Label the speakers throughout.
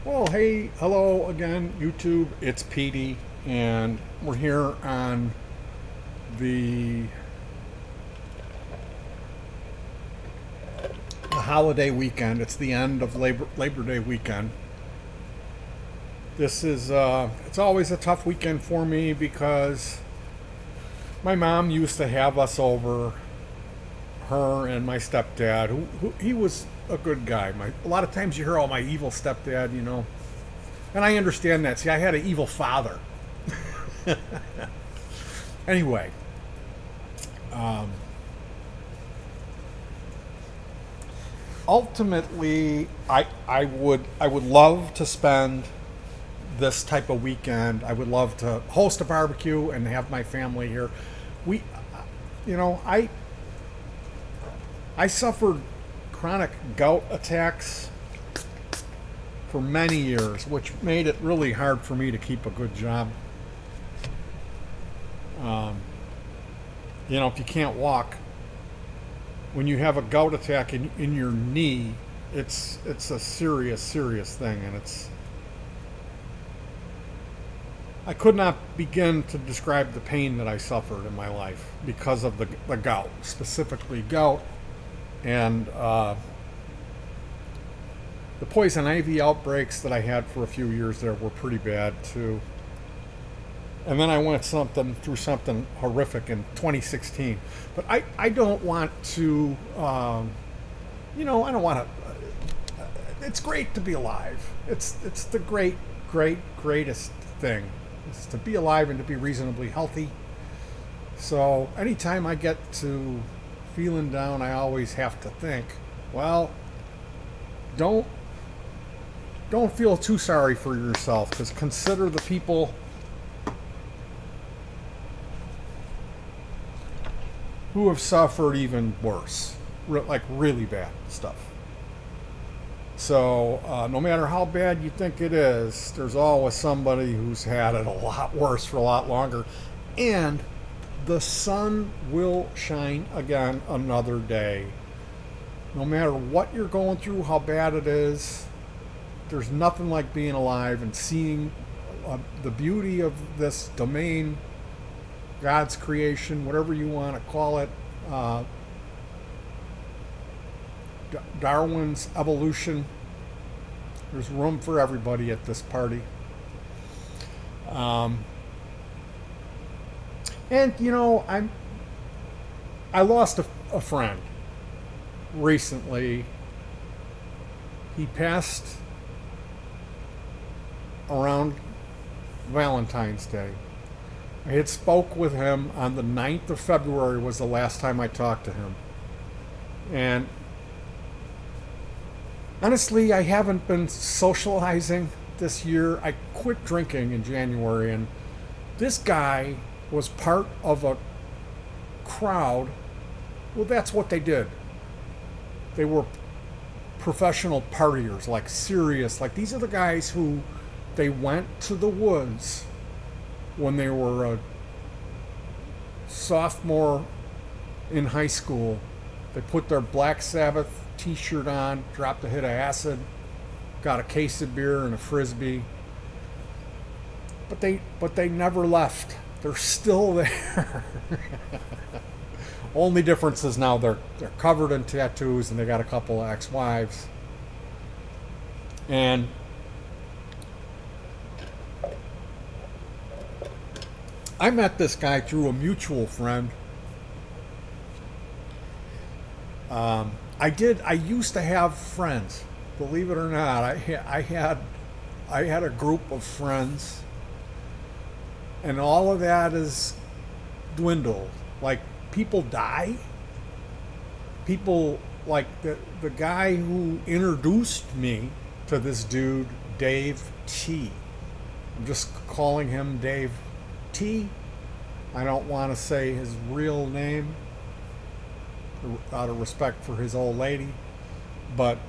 Speaker 1: Well, hey, hello again, YouTube. It's Petey, and we're here on the, the holiday weekend. It's the end of Labor Day weekend. This is it's always a tough weekend for me because my mom used to have us over. Her and my stepdad, who he was a good guy. A lot of times you hear, "Oh, my evil stepdad," and I understand that. See, I had an evil father. Anyway, um, ultimately, I would love to spend this type of weekend. I would love to host a barbecue and have my family here. We, you know, I suffered chronic gout attacks for many years, which made it really hard for me to keep a good job. Um, if you can't walk, when you have a gout attack in your knee, it's a serious thing, and I could not begin to describe the pain that I suffered in my life because of the gout, specifically gout, and the poison ivy outbreaks that I had for a few years there were pretty bad too. And then I went through something horrific in 2016. But I don't want to, I don't want to. It's great to be alive. It's the greatest thing. It's to be alive and to be reasonably healthy. So anytime I get to feeling down, I always have to think, well, don't don't feel too sorry for yourself, because consider the people who have suffered even worse, like really bad stuff. So no matter how bad you think it is, there's always somebody who's had it a lot worse for a lot longer, and the sun will shine again another day. No matter what you're going through, how bad it is, there's nothing like being alive and seeing the beauty of this domain, God's creation, whatever you want to call it, Darwin's evolution. There's room for everybody at this party. Um, and I lost a friend recently. He passed around Valentine's Day. I had spoke with him on the 9th of February was the last time I talked to him. And honestly, I haven't been socializing this year. I quit drinking in January, and this guy was part of a crowd. Well, that's what they did. They were professional partiers, like serious. Like, these are the guys who they went to the woods when they were a sophomore in high school. They put their Black Sabbath t-shirt on, dropped a hit of acid, got a case of beer and a frisbee. But they never left. They're still there. Only difference is now they're covered in tattoos and they got a couple of ex-wives. And I met this guy through a mutual friend. I used to have friends, believe it or not. I had a group of friends, and all of that is dwindled. Like, people die. People, like the guy who introduced me to this dude, Dave T. I'm just calling him Dave T. I don't want to say his real name out of respect for his old lady, but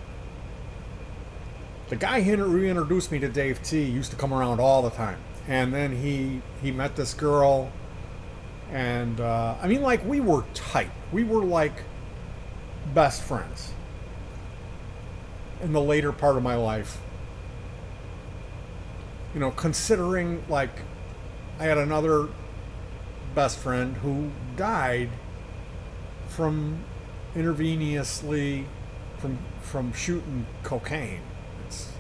Speaker 1: the guy who introduced me to Dave T used to come around all the time. And then he met this girl, and like, we were tight. We were like best friends in the later part of my life. considering, like, I had another best friend who died from intravenously from shooting cocaine.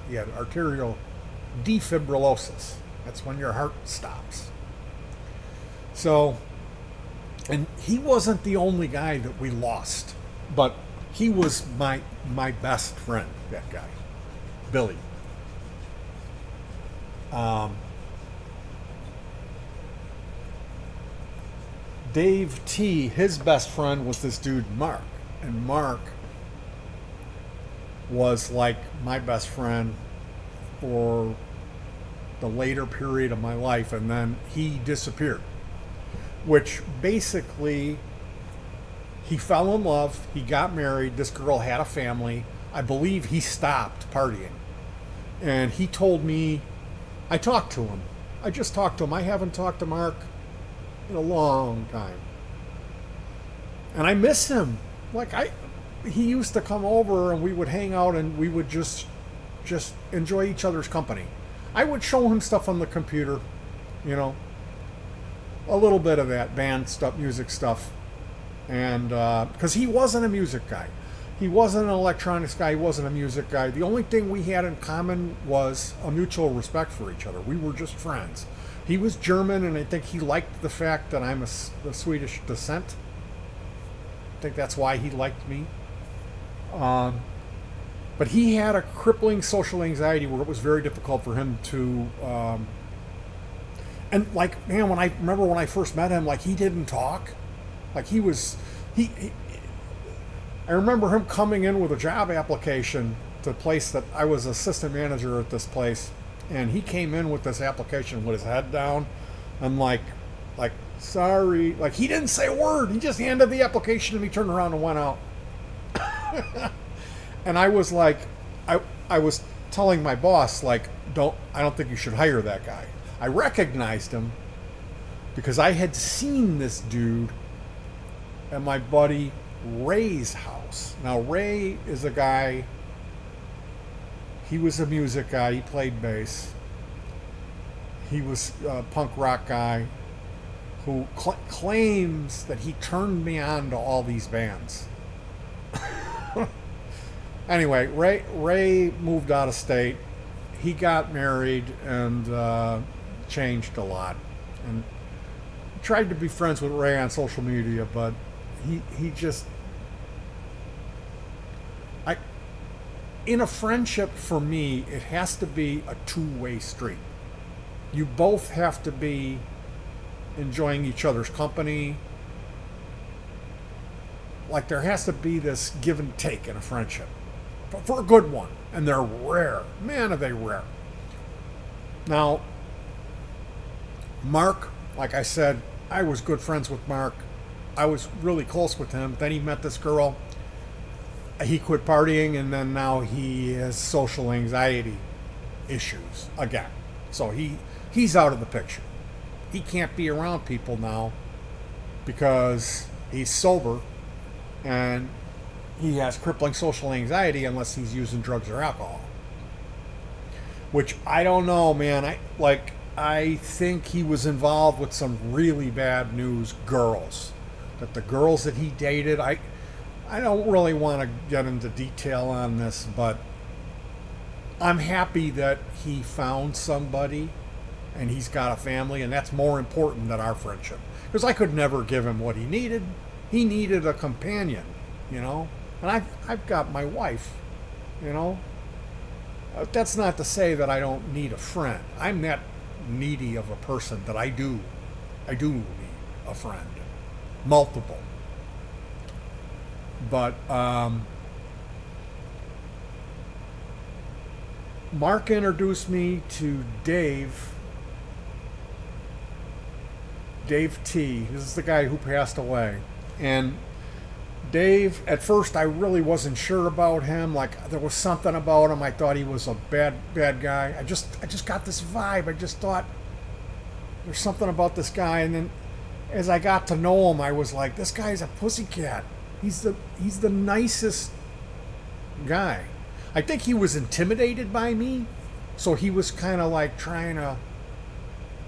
Speaker 1: He had arterial defibrillosis. That's when your heart stops. So, and he wasn't the only guy that we lost, but he was my best friend. That guy, Billy. Dave T, his best friend was this dude Mark, and Mark was like my best friend for the later period of my life, and then he disappeared, which basically he fell in love, he got married, this girl had a family. I believe he stopped partying, and he told me, I talked to him, I just talked to him, I haven't talked to Mark in a long time, and I miss him. Like, he used to come over and we would hang out and we would just enjoy each other's company. I would show him stuff on the computer, a little bit of that band stuff, music stuff, and because he wasn't a music guy, he wasn't an electronics guy, he wasn't a music guy. The only thing we had in common was a mutual respect for each other. We were just friends. He was German, and I think he liked the fact that I'm of Swedish descent. I think that's why he liked me. But he had a crippling social anxiety where it was very difficult for him to, and like, man, when I first met him, like, he didn't talk, like he I remember him coming in with a job application to the place that I was assistant manager at this place, and he came in with this application with his head down, and like, sorry, like, he didn't say a word, he just handed the application and he turned around and went out. And I was like, I was telling my boss, like, I don't think you should hire that guy. I recognized him because I had seen this dude at my buddy Ray's house. Now, Ray is a guy, he was a music guy, he played bass. He was a punk rock guy who claims that he turned me on to all these bands. Anyway, Ray moved out of state. He got married and changed a lot. And tried to be friends with Ray on social media, but he just... in a friendship, for me, it has to be a two-way street. You both have to be enjoying each other's company. Like, there has to be this give and take in a friendship. But for a good one. And they're rare. Man, are they rare. Now, Mark, like I said, I was good friends with Mark. I was really close with him. Then he met this girl. He quit partying, and then now he has social anxiety issues again. So he's out of the picture. He can't be around people now because he's sober, and he has crippling social anxiety unless he's using drugs or alcohol. Which, I don't know, man. I think he was involved with some really bad news girls. That the girls that he dated, I don't really want to get into detail on this, but I'm happy that he found somebody and he's got a family, and that's more important than our friendship. Because I could never give him what he needed. He needed a companion, And I've got my wife, That's not to say that I don't need a friend. I'm that needy of a person that I do need a friend. Multiple. But Mark introduced me to Dave T. This is the guy who passed away. And Dave, at first I really wasn't sure about him. Like, there was something about him. I thought he was a bad guy. I just got this vibe. I just thought there's something about this guy. And then as I got to know him, I was like, this guy's a pussycat. He's the nicest guy. I think he was intimidated by me So he was kind of like trying to,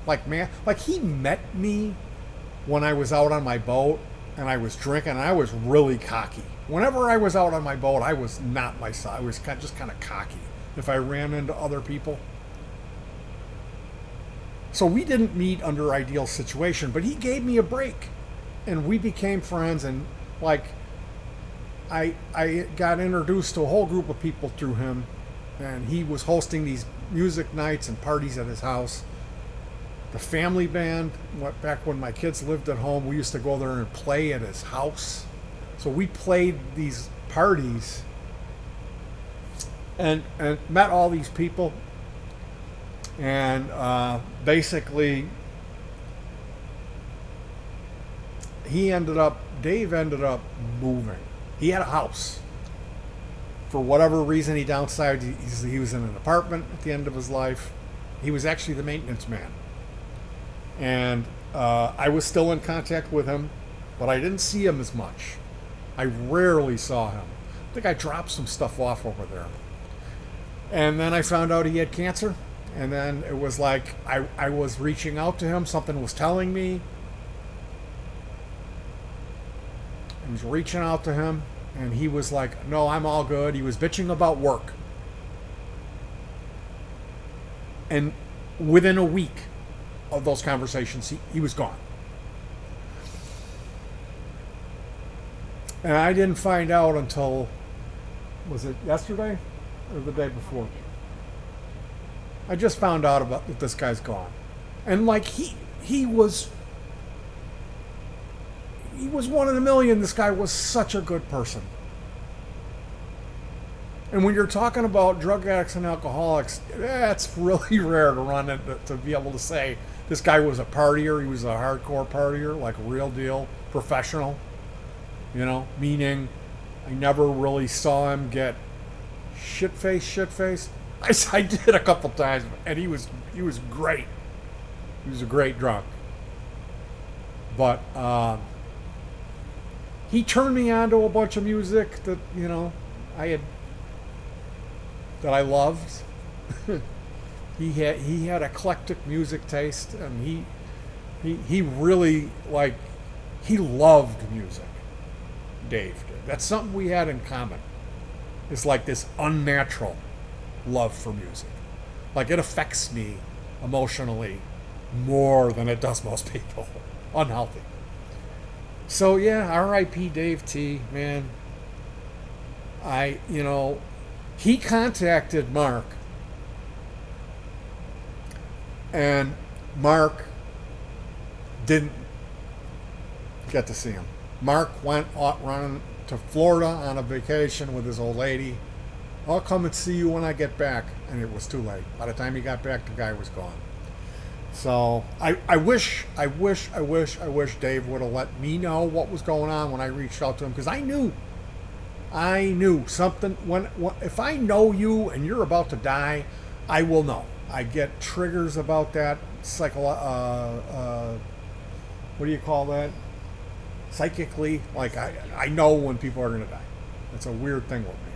Speaker 1: like, man, like he met me when I was out on my boat and I was drinking and I was really cocky. Whenever I was out on my boat, I was not myself. I was just kind of cocky if I ran into other people. So we didn't meet under ideal situation, but he gave me a break and we became friends. And like I got introduced to a whole group of people through him, and he was hosting these music nights and parties at his house. The family band, back when my kids lived at home, we used to go there and play at his house. So we played these parties and met all these people. And basically, Dave ended up moving. He had a house. For whatever reason, he downsized. He was in an apartment at the end of his life. He was actually the maintenance man. And I was still in contact with him, but I didn't see him as much. I rarely saw him. I think I dropped some stuff off over there. And then I found out he had cancer. And then it was like I was reaching out to him. Something was telling me. I was reaching out to him. And he was like, no, I'm all good. He was bitching about work. And within a week of those conversations, he was gone. And I didn't find out until, was it yesterday or the day before? I just found out about that this guy's gone. And like he was one in a million. This guy was such a good person. And when you're talking about drug addicts and alcoholics, it's really rare to run into, to be able to say this guy was a partier. He was a hardcore partier, like a real deal, professional. You know, meaning I never really saw him get shit-faced. I did a couple times, and he was great. He was a great drunk. But he turned me on to a bunch of music that, you know, that I loved. He had eclectic music taste, and he really, like, he loved music. Dave did. That's something we had in common. It's like this unnatural love for music. Like, it affects me emotionally more than it does most people. Unhealthy. So yeah, R.I.P. Dave T, man. He contacted Mark, and Mark didn't get to see him. Mark went running to Florida on a vacation with his old lady. I'll come and see you when I get back. And it was too late. By the time he got back, the guy was gone. So I wish Dave would have let me know what was going on when I reached out to him, because I knew something. If I know you and you're about to die, I will know. I get triggers about that. What do you call that? Psychically, like I know when people are going to die. It's a weird thing with me.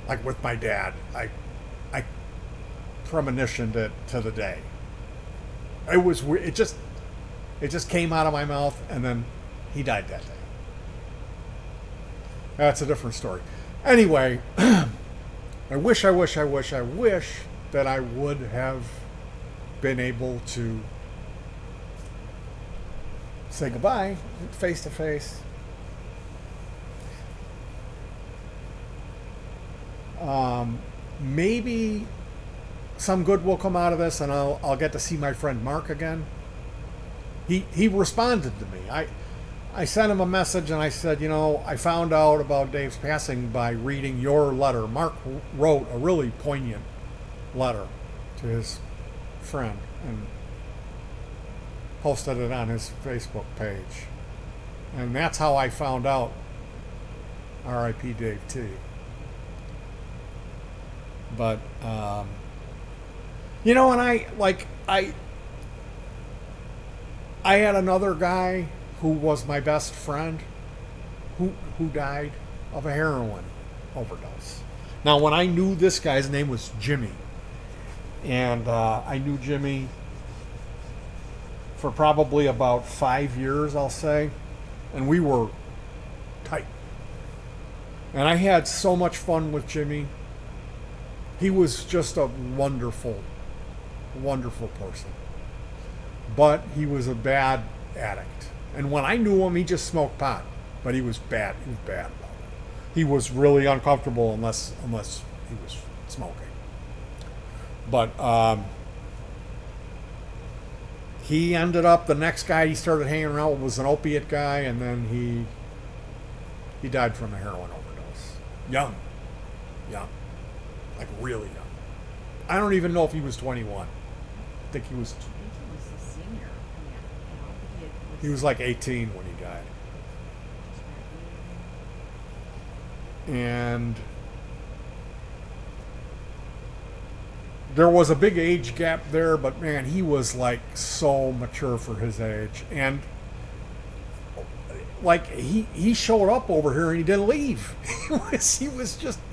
Speaker 1: Like with my dad, I premonitioned it to the day. It was weird. It just came out of my mouth, and then he died that day. That's a different story. Anyway, I wish that I would have been able to say goodbye face to face. Maybe some good will come out of this, and I'll get to see my friend Mark again. He responded to me. I sent him a message and I said, I found out about Dave's passing by reading your letter. Mark wrote a really poignant letter to his friend and posted it on his Facebook page. And that's how I found out R.I.P. Dave T. But, and I had another guy who was my best friend who died of a heroin overdose. Now, when I knew this guy's name was Jimmy, And I knew Jimmy for probably about 5 years, I'll say, and we were tight. And I had so much fun with Jimmy. He was just a wonderful, wonderful person. But he was a bad addict. And when I knew him, he just smoked pot. But he was bad. He was bad about it. He was really uncomfortable unless he was smoking. But he ended up, the next guy he started hanging around with was an opiate guy, and then he died from a heroin overdose. Young. Like really young. I don't even know if he was 21. I think he was.
Speaker 2: I think he was a senior. Yeah,
Speaker 1: He was like 18 when he died. And there was a big age gap there, but man, he was like so mature for his age. And like he showed up over here and he didn't leave. he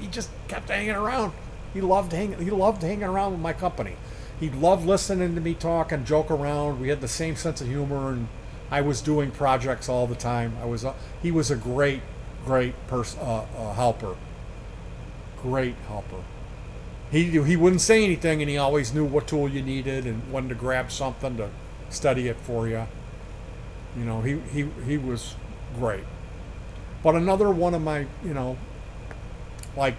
Speaker 1: just kept hanging around. He loved hanging around with my company. He loved listening to me talk and joke around. We had the same sense of humor, and I was doing projects all the time. He was a great helper. Great helper. He wouldn't say anything, and he always knew what tool you needed and when to grab something to study it for you. You know, he was great. But another one of my, like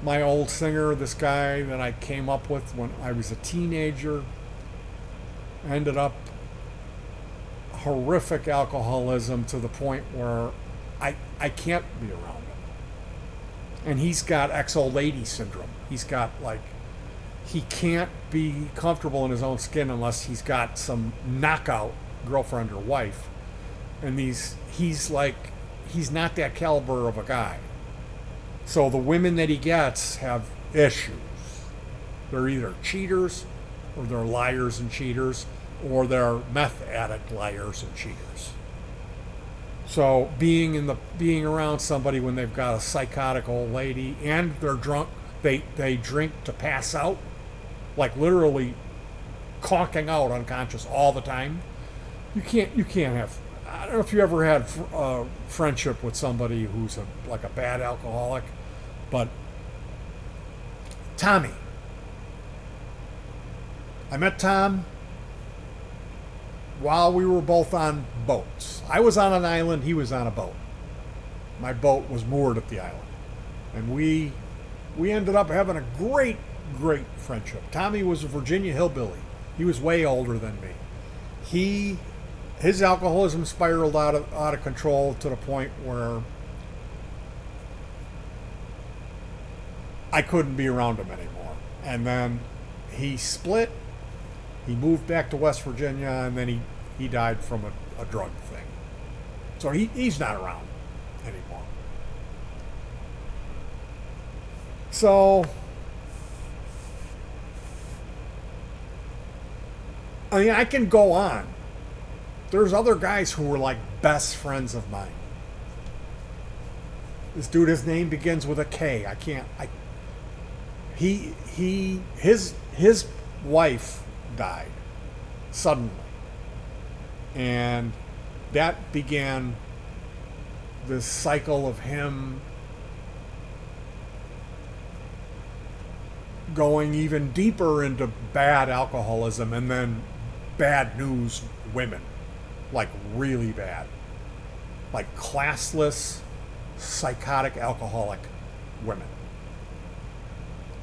Speaker 1: my old singer, this guy that I came up with when I was a teenager, ended up horrific alcoholism to the point where I can't be around him. And he's got ex-old lady syndrome. He's got he can't be comfortable in his own skin unless he's got some knockout girlfriend or wife. And he's not that caliber of a guy. So the women that he gets have issues. They're either cheaters, or they're liars and cheaters, or they're meth addict liars and cheaters. So being around somebody when they've got a psychotic old lady and they're drunk, they drink to pass out, like literally conking out unconscious all the time. You can't have. I don't know if you ever had friendship with somebody who's like a bad alcoholic, but Tommy. I met Tom while we were both on boats. I was on an island, he was on a boat. My boat was moored at the island. And we ended up having a great friendship. Tommy was a Virginia hillbilly. He was way older than me. His alcoholism spiraled out of control to the point where I couldn't be around him anymore. And then he split. He moved back to West Virginia, and then he died from a drug thing. So he's not around anymore. So, I mean, I can go on. There's other guys who were like best friends of mine. This dude, his name begins with a K. His wife died suddenly, and that began this cycle of him going even deeper into bad alcoholism and then bad news women, like really bad, like classless, psychotic alcoholic women.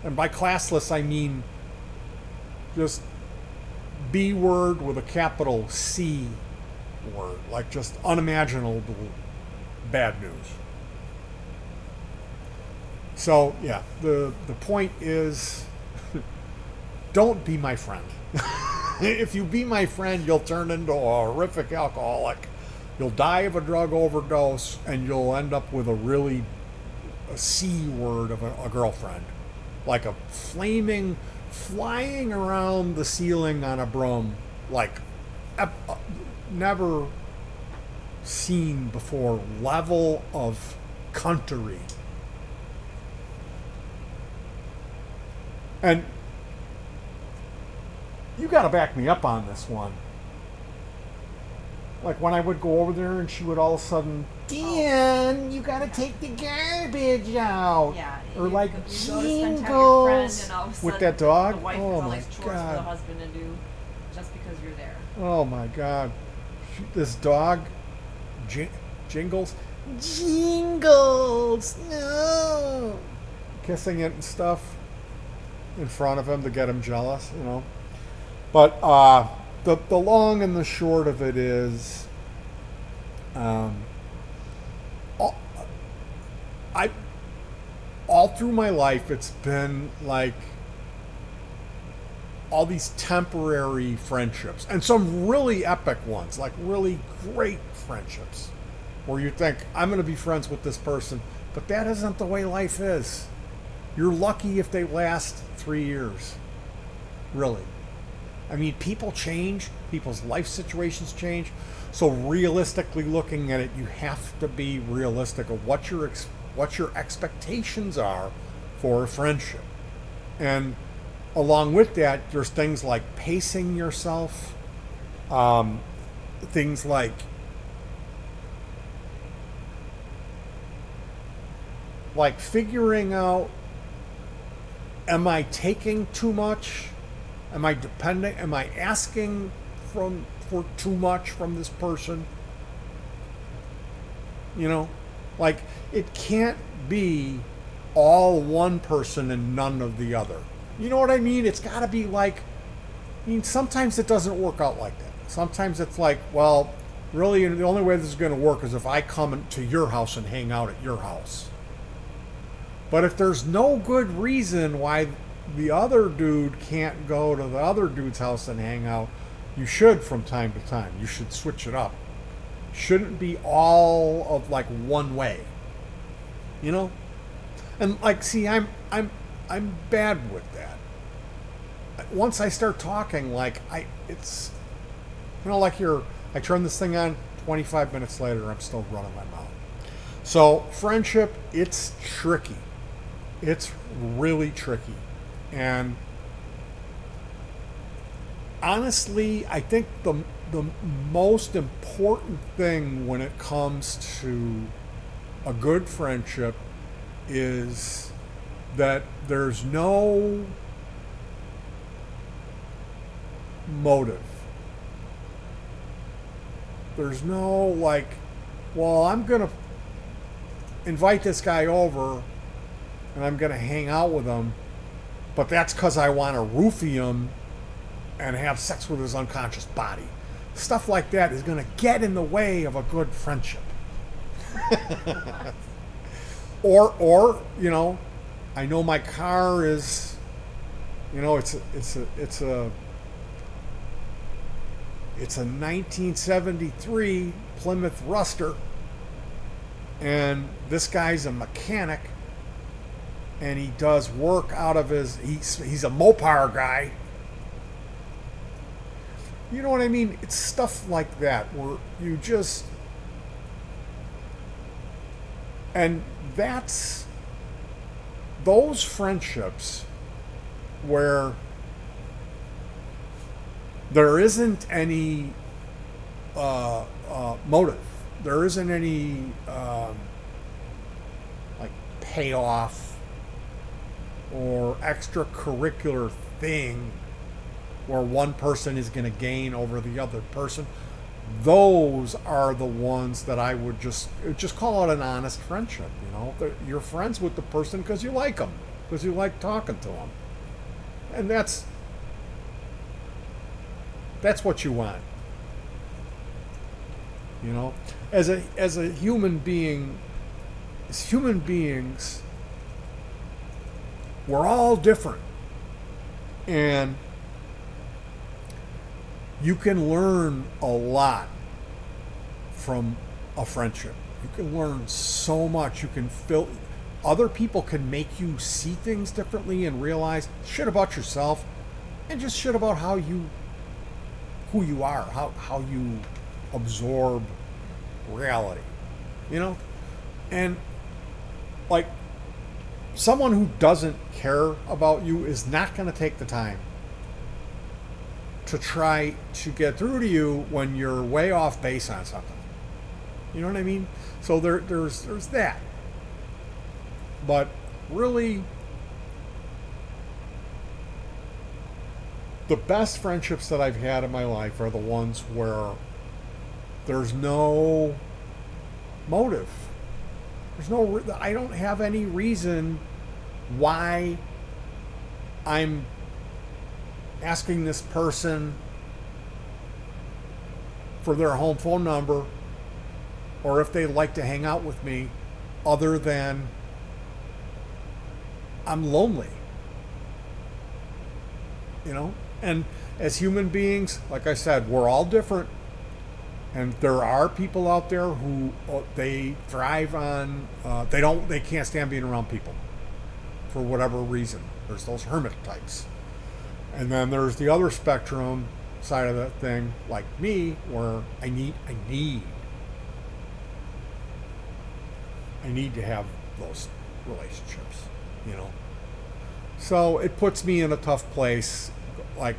Speaker 1: And by classless I mean just B word with a capital C word, like just unimaginable bad news. So yeah, the point is, don't be my friend. If you be my friend, you'll turn into a horrific alcoholic. You'll die of a drug overdose, and you'll end up with a C word of a girlfriend, like a flaming, flying around the ceiling on a broom, like never seen before level of country. And you got to back me up on this one. Like when I would go over there and she would all of a sudden, Dan, you got to take the garbage out.
Speaker 2: Yeah.
Speaker 1: Or like
Speaker 2: you go to spend time with your friend
Speaker 1: jingles
Speaker 2: and all of a
Speaker 1: with
Speaker 2: sudden
Speaker 1: that dog.
Speaker 2: the wife
Speaker 1: Oh
Speaker 2: has all
Speaker 1: my
Speaker 2: these chores for the
Speaker 1: God.
Speaker 2: husband to do just because you're there.
Speaker 1: Oh my God. This dog, Jingles. Jingles, no. Kissing it and stuff in front of him to get him jealous, you know. But the long and the short of it is, I all through my life it's been like all these temporary friendships and some really epic ones, like really great friendships, where you think I'm going to be friends with this person, but that isn't the way life is. You're lucky if they last 3 years. Really. I mean, people change, people's life situations change. So realistically looking at it, you have to be realistic of what your expectations are for a friendship. And along with that, there's things like pacing yourself, things like figuring out, am I taking too much? Am I depending? Am I asking for too much from this person? You know, like it can't be all one person and none of the other. You know what I mean? It's got to be like, I mean, sometimes it doesn't work out like that. Sometimes it's like, well, really, the only way this is going to work is if I come to your house and hang out at your house. But if there's no good reason why the other dude can't go to the other dude's house and hang out, you should from time to time. You should switch it up. Shouldn't be all of like one way. You know? And like, see, I'm bad with that. Once I start talking, like it's, you know, like I turn this thing on, 25 minutes later, I'm still running my mouth. So friendship, it's tricky. It's really tricky. And honestly, I think the most important thing when it comes to a good friendship is that there's no motive. There's no like, well, I'm going to invite this guy over and I'm going to hang out with him, but that's because I want to roofie him and have sex with his unconscious body. Stuff like that is going to get in the way of a good friendship. or you know, I know my car is, you know, it's a 1973 Plymouth Ruster, and this guy's a mechanic, and he does work out of he's a Mopar guy. You know what I mean? It's stuff like that where you just, and that's those friendships where there isn't any motive. There isn't any like payoff or extracurricular thing where one person is going to gain over the other person. Those are the ones that I would just call it an honest friendship. You know, you're friends with the person because you like them, because you like talking to them, and that's what you want. You know, as a human being, as human beings, we're all different, and you can learn a lot from a friendship. You can learn so much. You can other people can make you see things differently and realize shit about yourself and just shit about who you are, how you absorb reality. You know? And like someone who doesn't care about you is not going to take the time to try to get through to you when you're way off base on something. You know what I mean? So there's that. But really, the best friendships that I've had in my life are the ones where there's no motive. I don't have any reason why I'm asking this person for their home phone number or if they like to hang out with me, other than I'm lonely. You know? And as human beings, like I said, we're all different. And there are people out there who they thrive on they can't stand being around people for whatever reason. There's those hermit types. And then there's the other spectrum side of that thing, like me, where I need to have those relationships, you know. So it puts me in a tough place, like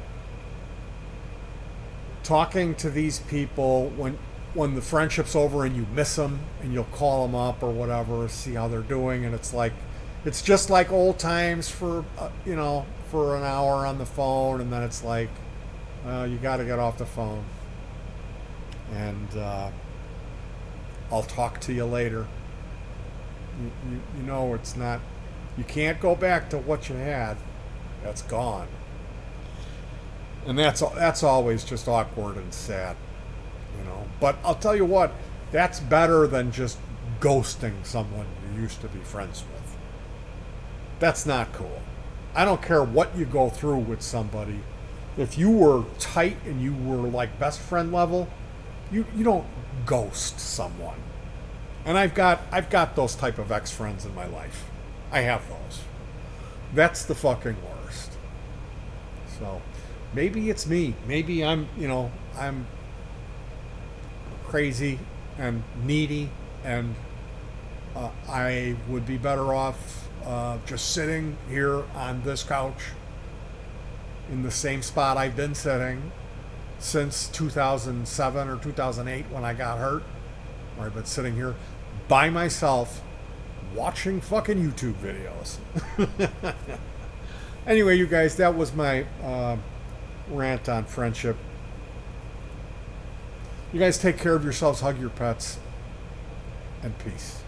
Speaker 1: talking to these people when the friendship's over and you miss them and you'll call them up or whatever, see how they're doing, and it's just like old times for for an hour on the phone, and then it's like you got to get off the phone, and I'll talk to you later. You know, it's not, you can't go back to what you had. That's gone. And that's always just awkward and sad, you know. But I'll tell you what, that's better than just ghosting someone you used to be friends with. That's not cool. I don't care what you go through with somebody. If you were tight and you were like best friend level, you don't ghost someone. And I've got those type of ex-friends in my life. I have those. That's the fucking worst. So maybe it's me. Maybe I'm crazy and needy, and I would be better off just sitting here on this couch in the same spot I've been sitting since 2007 or 2008 when I got hurt. Where I've been sitting here by myself watching fucking YouTube videos. Anyway, you guys, that was my rant on friendship. You guys take care of yourselves, hug your pets, and peace.